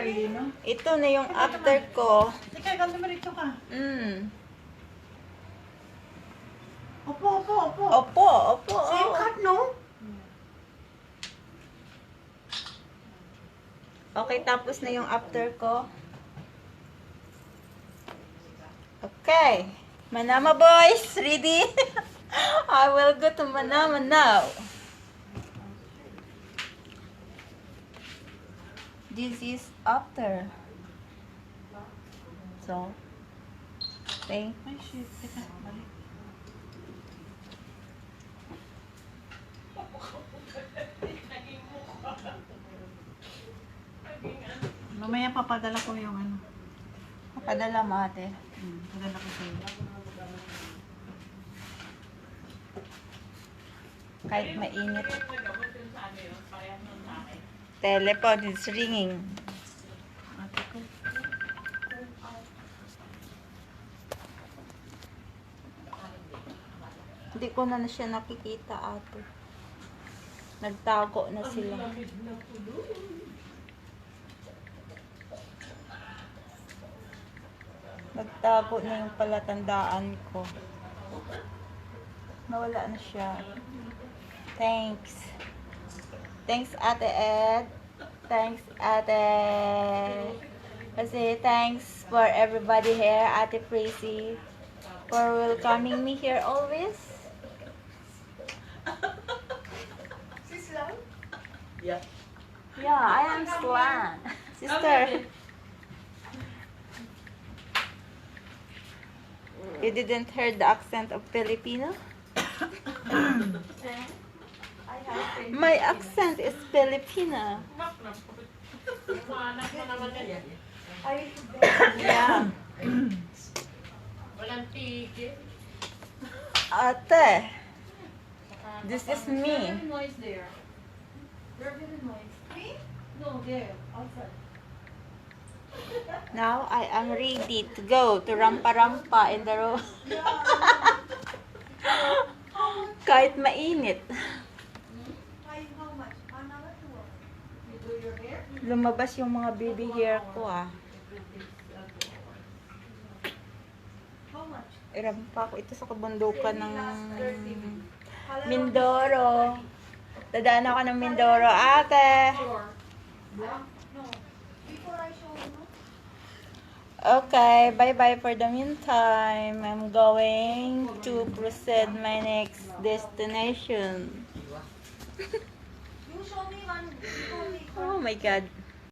Carlino. Ito na yung after ko. Teka, ganito mo rito ka. Opo. Opo. Same cut, no? Okay, tapos na yung after ko. Okay. Manama boys, ready? I will go to Manama now. This is after. So, thank Ay, shit. Teka, balik. Mamaya papadala ko yung ano. Papadala mo ate. Padala ko sa'yo. Kahit mainit. Telephone is ringing. Ate ko. Hindi ko na siya nakikita ate. Nagtago na sila. Nagtago na yung palatandaan ko. Nawala na siya. Thanks. Thanks Ate Ed. Thanks Ate. Kasi thanks for everybody here. Ate Tracy. For welcoming me here always. Yeah. Yeah, I am Slan. Sister. You didn't hear the accent of Filipino? My accent is Filipino. Yeah. Walang tigil. Ate, this is me. Very noise there. Very noise. Me? No, there. Outside. Now I am ready to go to rampa-rampa in the road. Kahit mainit. You do your hair? Lumabas yung mga baby hair ko ah. Irampa ko ito sa kabundukan ng Mindoro. Dadaan ako ng Mindoro, ate. Okay, bye-bye for the meantime. I'm going to proceed my next destination. Oh my God.